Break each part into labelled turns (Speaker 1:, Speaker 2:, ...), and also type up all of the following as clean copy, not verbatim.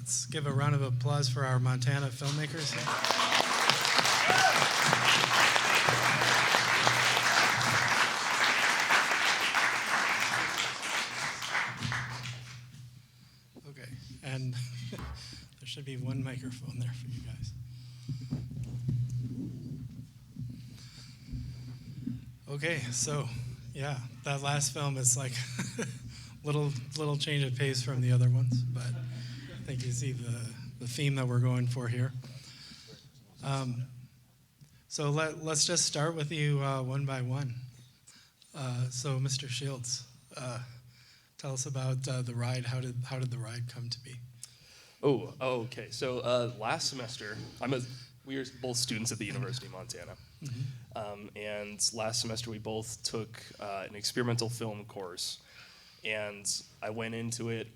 Speaker 1: Let's give a round of applause for our Montana filmmakers. Okay, and there should be one microphone there for you guys. Okay, so yeah, that last film is like little change of pace from the other ones, but I think you see the theme that we're going for here. So let's just start with you one by one. So Mr. Shields, tell us about the ride. How did the ride come to be?
Speaker 2: Okay. So last semester, we are both students at the University of Montana. Mm-hmm. And last semester we both took an experimental film course. And I went into it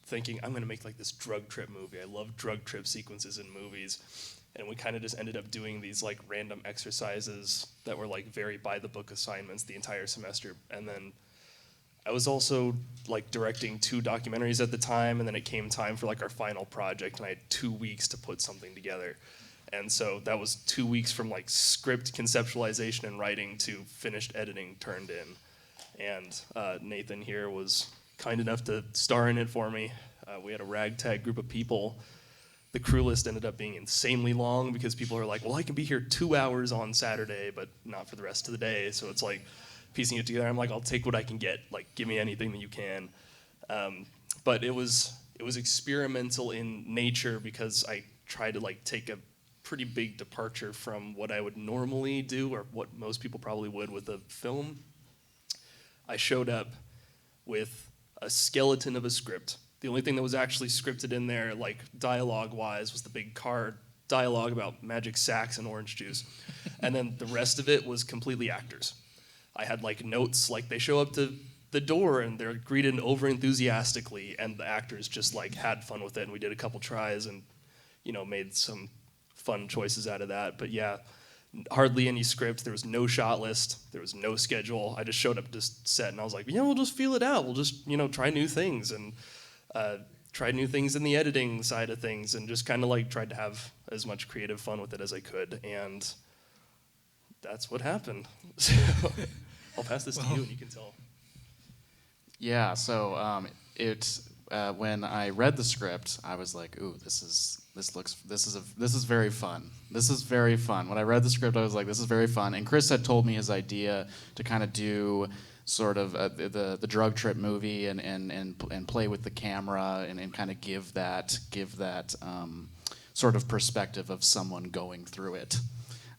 Speaker 2: thinking, I'm going to make like this drug trip movie. I love drug trip sequences in movies. And we kind of just ended up doing these like random exercises that were like very by the book assignments the entire semester. And then I was also like directing 2 documentaries at the time, and then it came time for like our final project, and I had 2 weeks to put something together. And so that was 2 weeks from like script conceptualization and writing to finished editing turned in. And Nathan here was kind enough to star in it for me. We had a ragtag group of people. The crew list ended up being insanely long because people are like, well, I can be here 2 hours on Saturday, but not for the rest of the day. So it's like piecing it together. I'm like, I'll take what I can get. Like, give me anything that you can. But it was experimental in nature because I tried to like take a pretty big departure from what I would normally do or what most people probably would with a film. I showed up with a skeleton of a script. The only thing that was actually scripted in there, like dialogue-wise, was the big car dialogue about magic sacks and orange juice. And then the rest of it was completely actors. I had like notes, like they show up to the door and they're greeted over-enthusiastically, and the actors just like had fun with it, and we did a couple tries and, made some fun choices out of that. But yeah, hardly any script. There was no shot list. There was no schedule. I just showed up to set, and I was like, we'll just feel it out. We'll just, try new things, and tried new things in the editing side of things, and just kind of like tried to have as much creative fun with it as I could. And that's what happened. So I'll pass this to you, and you can tell.
Speaker 3: Yeah. So when I read the script, I was like, "Ooh, this is very fun. This is very fun." When I read the script, I was like, "This is very fun." And Chris had told me his idea to kind of do sort of the drug trip movie and play with the camera and kind of give that sort of perspective of someone going through it.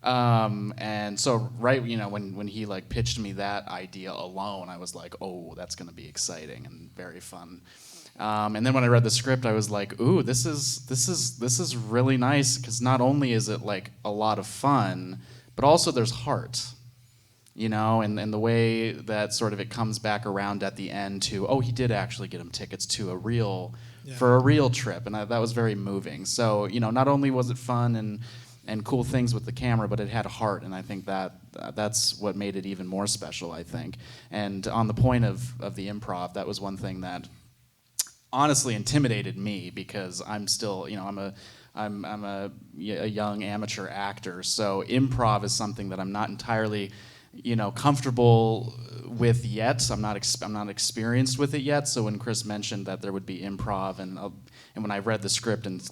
Speaker 3: And so when he like pitched me that idea alone, I was like, oh, that's going to be exciting and very fun. And then when I read the script, I was like, ooh, this is really nice, because not only is it like a lot of fun, but also there's heart, and the way that sort of it comes back around at the end to, oh, he did actually get him tickets to for a real trip, and that was very moving. So not only was it fun and cool things with the camera, but it had heart, and I think that's what made it even more special, I think. And on the point of the improv, that was one thing that honestly intimidated me, because I'm still, I'm a young amateur actor, so improv is something that I'm not entirely, comfortable with yet. I'm not experienced with it yet. So when Chris mentioned that there would be improv, and when I read the script and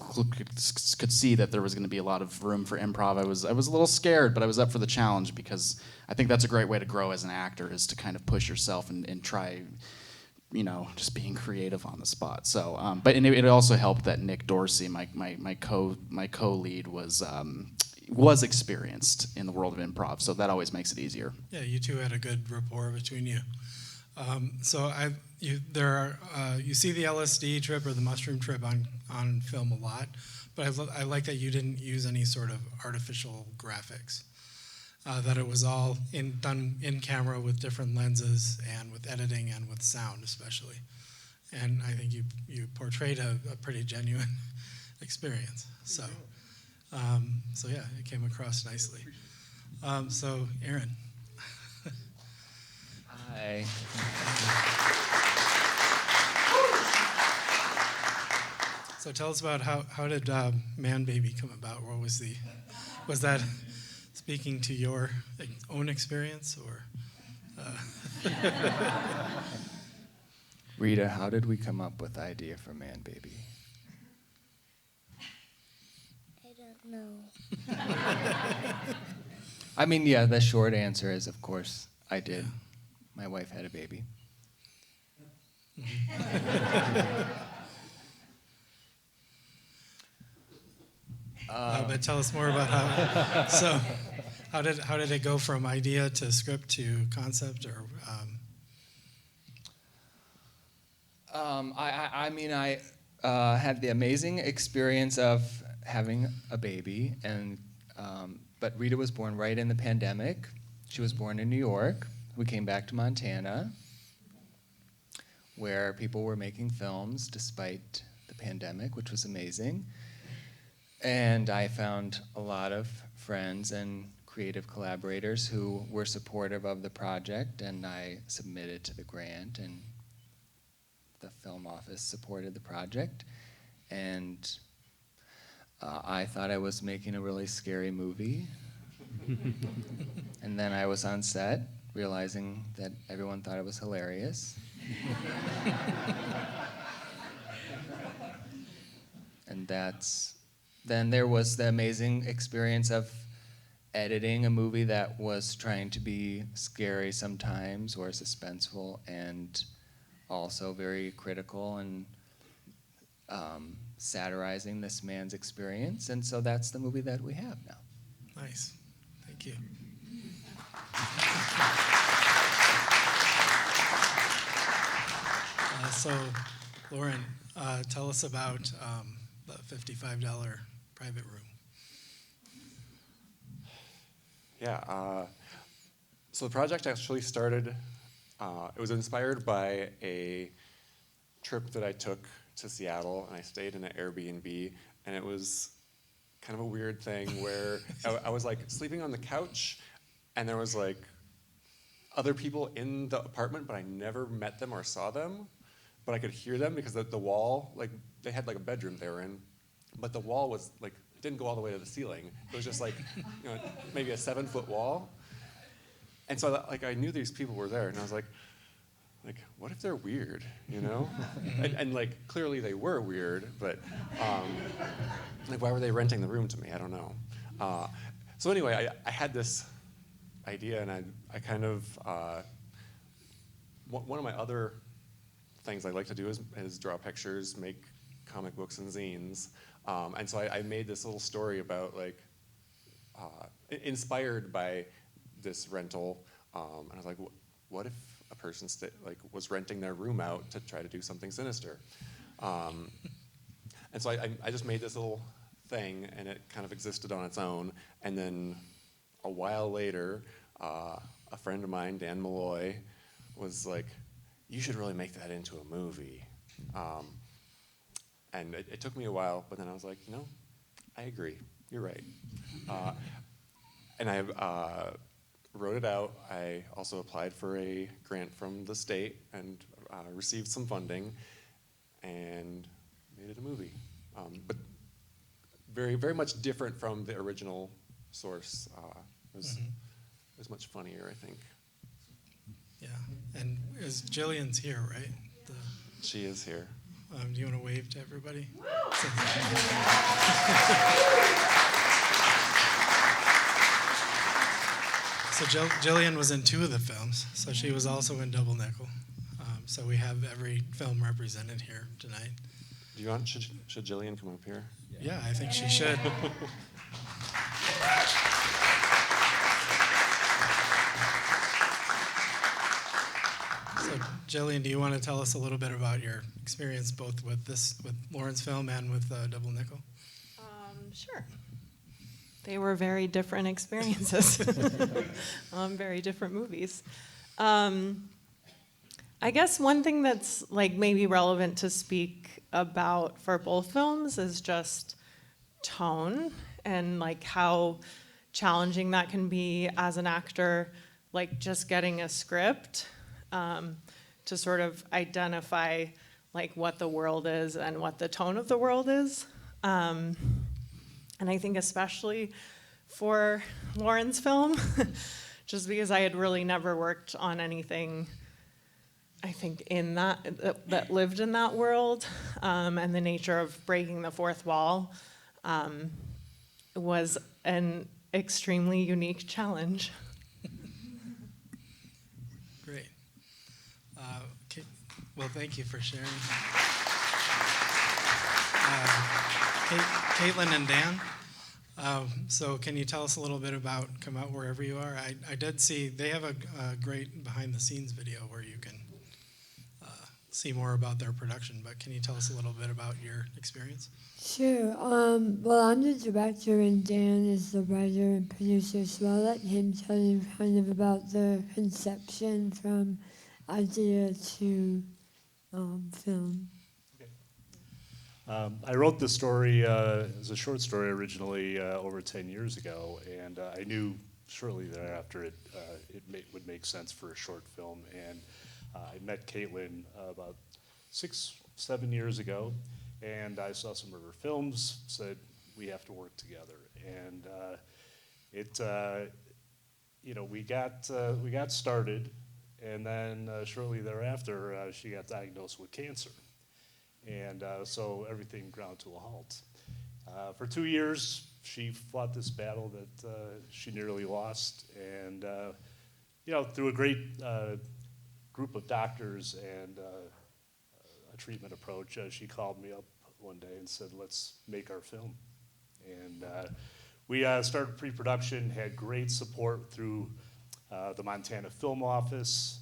Speaker 3: could see that there was going to be a lot of room for improv, I was a little scared, but I was up for the challenge, because I think that's a great way to grow as an actor, is to kind of push yourself and try, just being creative on the spot. So, but it also helped that Nick Dorsey, my co-lead, was experienced in the world of improv, so that always makes it easier.
Speaker 1: Yeah, you two had a good rapport between you. So you see the LSD trip or the mushroom trip on film a lot, but I like that you didn't use any sort of artificial graphics. That it was all done in camera with different lenses and with editing and with sound especially. And I think you portrayed a pretty genuine experience. So yeah, it came across nicely. So Aaron.
Speaker 4: Hi.
Speaker 1: So tell us about how did Man Baby come about? What was that speaking to your own experience or?
Speaker 4: Rita, how did we come up with the idea for Man Baby?
Speaker 5: I don't know.
Speaker 4: I mean, yeah, the short answer is, of course, I did. My wife had a baby.
Speaker 1: But tell us more about how. So, how did it go from idea to script to concept, or?
Speaker 4: I had the amazing experience of having a baby, and but Rita was born right in the pandemic. She was born in New York. We came back to Montana, where people were making films despite the pandemic, which was amazing. And I found a lot of friends and creative collaborators who were supportive of the project, and I submitted to the grant, and the film office supported the project. And I thought I was making a really scary movie. And then I was on set, realizing that everyone thought it was hilarious. And then there was the amazing experience of editing a movie that was trying to be scary sometimes or suspenseful and also very critical and satirizing this man's experience. And so that's the movie that we have now.
Speaker 1: Nice, thank you. So, Lauren, tell us about the $55 private room.
Speaker 6: Yeah, so the project actually started, it was inspired by a trip that I took to Seattle, and I stayed in an Airbnb, and it was kind of a weird thing where I was like sleeping on the couch, and there was like other people in the apartment, but I never met them or saw them, but I could hear them because the wall, like they had like a bedroom they were in, but the wall was like, didn't go all the way to the ceiling. It was just like, maybe a 7-foot wall. And so like I knew these people were there, and I was like, what if they're weird, and like clearly they were weird, but like why were they renting the room to me? I don't know. So anyway, I had this idea, and I kind of one of my other things I like to do is draw pictures, make comic books and zines, and so I made this little story about like inspired by this rental, and I was like, what if a person was renting their room out to try to do something sinister? And so I just made this little thing, and it kind of existed on its own. And then a while later, a friend of mine, Dan Malloy, was like, you should really make that into a movie. And it took me a while, but then I was like, I agree. You're right. And I wrote it out. I also applied for a grant from the state and received some funding and made it a movie. But very, very much different from the original source. It was much funnier, I think.
Speaker 1: Yeah, and Gillian's here, right?
Speaker 6: She is here.
Speaker 1: Do you want to wave to everybody? So Gillian was in 2 of the films, so she was also in Double Nickel. So we have every film represented here tonight.
Speaker 6: Do you want, should Gillian come up here?
Speaker 1: Yeah, I think she should. So Gillian, do you want to tell us a little bit about your experience both with Lauren's film and with Double Nickel?
Speaker 7: Sure. They were very different experiences, very different movies. I guess one thing that's like maybe relevant to speak about for both films is just tone and like how challenging that can be as an actor, like just getting a script to sort of identify like what the world is and what the tone of the world is. And I think especially for Lauren's film, just because I had really never worked on anything, I think, in that lived in that world, and the nature of breaking the fourth wall was an extremely unique challenge.
Speaker 1: Great. Well, thank you for sharing. Caitlin and Dan, so can you tell us a little bit about Come Out Wherever You Are? I did see they have a great behind-the-scenes video where you can see more about their production, but can you tell us a little bit about your experience?
Speaker 8: Sure. Well, I'm the director, and Dan is the writer and producer, so I'll let him tell you kind of about the conception from idea to film.
Speaker 9: I wrote this story as a short story originally over 10 years ago, and I knew shortly thereafter it would make sense for a short film. And I met Caitlin about 6-7 years ago, and I saw some of her films, said we have to work together. And we got started, and then shortly thereafter she got diagnosed with cancer. And so everything ground to a halt. For 2 years, she fought this battle that she nearly lost. And, through a great group of doctors and a treatment approach, she called me up one day and said, let's make our film. And we started pre-production, had great support through the Montana Film Office,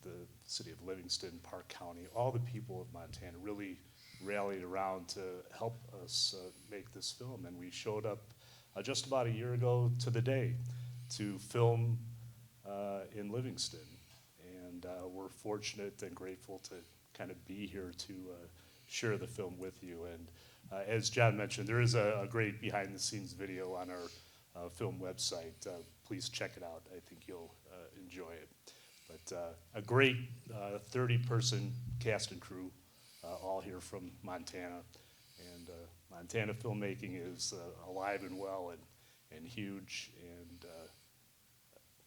Speaker 9: the city of Livingston, Park County, all the people of Montana really rallied around to help us make this film. And we showed up just about a year ago to the day to film in Livingston. And we're fortunate and grateful to kind of be here to share the film with you. And as John mentioned, there is a great behind-the-scenes video on our film website. Please check it out. I think you'll enjoy it. But a great 30-person cast and crew, all here from Montana. And Montana filmmaking is alive and well and huge, and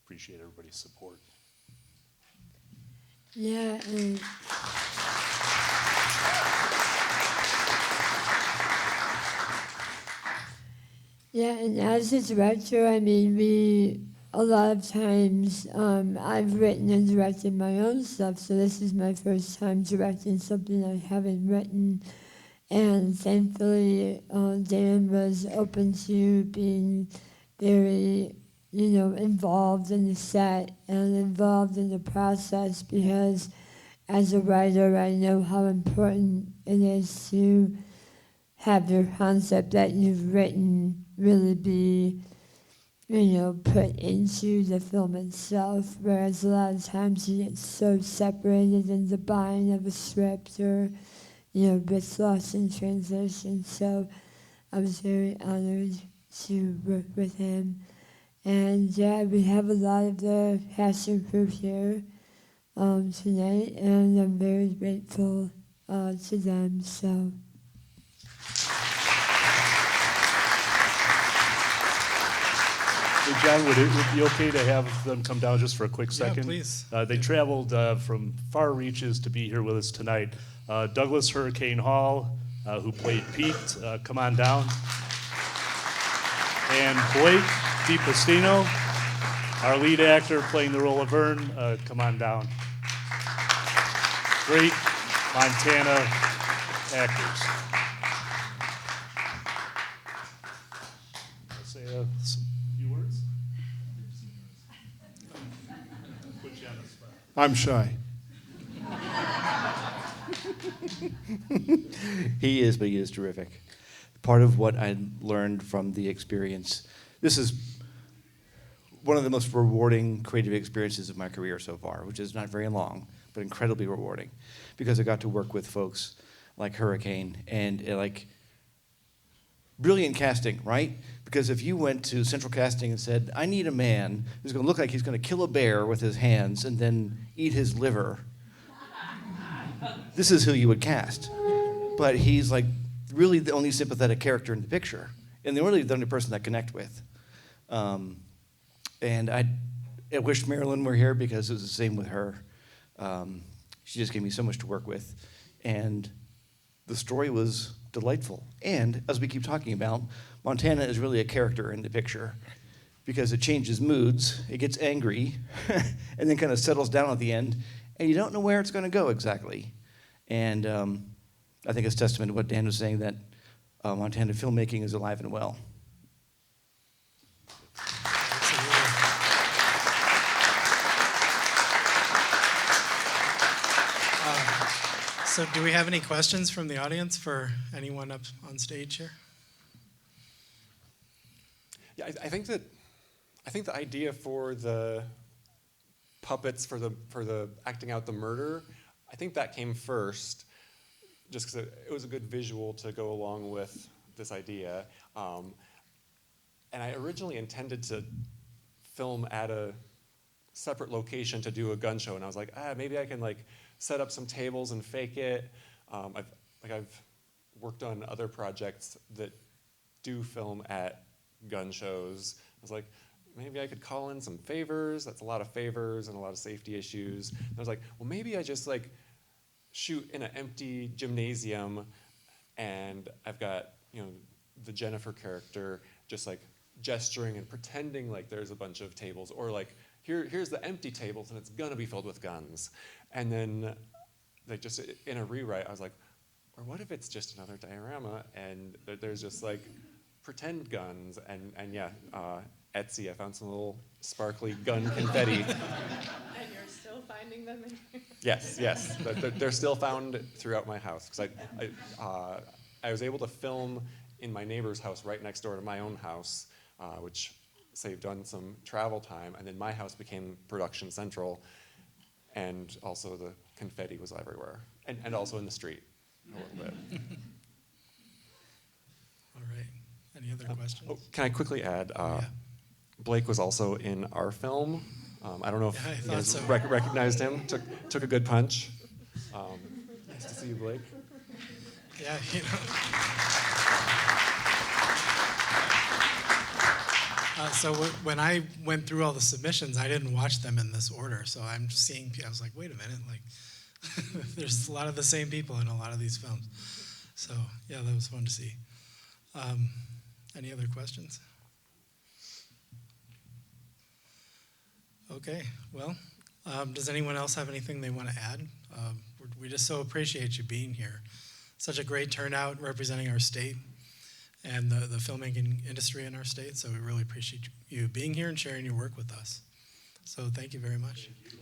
Speaker 9: appreciate everybody's support.
Speaker 8: Yeah. And as a director, I mean, a lot of times, I've written and directed my own stuff, so this is my first time directing something I haven't written. And thankfully, Dan was open to being very, involved in the set and involved in the process, because as a writer, I know how important it is to have your concept that you've written really be put into the film itself, whereas a lot of times you get so separated in the buying of a script or, bits lost in translation. So I was very honored to work with him. And we have a lot of the cast and crew here tonight, and I'm very grateful to them. So.
Speaker 9: Hey, John, would it be okay to have them come down just for a quick second?
Speaker 1: Yeah, please.
Speaker 9: They traveled from far reaches to be here with us tonight. Douglas Hurricane Hall, who played Pete, come on down. And Blake DiPastino, our lead actor playing the role of Vern, come on down. Great Montana actors. I'll say some few words. Put you on the spot.
Speaker 10: I'm shy.
Speaker 11: He is, but he is terrific. Part of what I learned from the experience, this is one of the most rewarding creative experiences of my career so far, which is not very long, but incredibly rewarding, because I got to work with folks like Hurricane and brilliant casting, right? Because if you went to central casting and said, I need a man who's going to look like he's going to kill a bear with his hands and then eat his liver, this is who you would cast. But he's like really the only sympathetic character in the picture, and the only person I connect with. And I wish Marilyn were here because it was the same with her. She just gave me so much to work with, and the story was delightful. And as we keep talking about, Montana is really a character in the picture because it changes moods, it gets angry, and then kind of settles down at the end, and you don't know where it's going to go exactly. And I think it's testament to what Dan was saying, that Montana filmmaking is alive and well.
Speaker 1: So do we have any questions from the audience for anyone up on stage here?
Speaker 6: Yeah, I think the idea for the puppets for the acting out the murder, I think that came first, just because it was a good visual to go along with this idea. And I originally intended to film at a separate location to do a gun show, and I was like, maybe I can like set up some tables and fake it. I've worked on other projects that do film at gun shows. I was like, maybe I could call in some favors. That's a lot of favors and a lot of safety issues. And I was like, well, maybe I just like shoot in an empty gymnasium, and I've got, you know, the Jennifer character just like gesturing and pretending like there's a bunch of tables, or like here's the empty tables and it's gonna be filled with guns. And then like just in a rewrite, I was like, or what if it's just another diorama and there's just like pretend guns, and yeah, Etsy, I found some little sparkly gun confetti.
Speaker 7: And you're still finding them in here?
Speaker 6: Yes. They're still found throughout my house, because I was able to film in my neighbor's house right next door to my own house, which saved on some travel time, and then my house became production central, and also the confetti was everywhere, and also in the street a little bit.
Speaker 1: All right. Any other questions?
Speaker 6: Can I quickly add,
Speaker 1: Yeah.
Speaker 6: Blake was also in our film. I don't know if
Speaker 1: Yeah, I
Speaker 6: you
Speaker 1: thought
Speaker 6: guys
Speaker 1: so.
Speaker 6: recognized him. Took a good punch. Nice to see you, Blake.
Speaker 1: Yeah, you know. So when I went through all the submissions, I didn't watch them in this order. So I'm seeing, I was like, wait a minute, like there's a lot of the same people in a lot of these films. So yeah, that was fun to see. Any other questions? Okay, well, does anyone else have anything they want to add? We just so appreciate you being here. Such a great turnout representing our state and the filmmaking industry in our state. So we really appreciate you being here and sharing your work with us. So thank you very much.
Speaker 9: Thank you.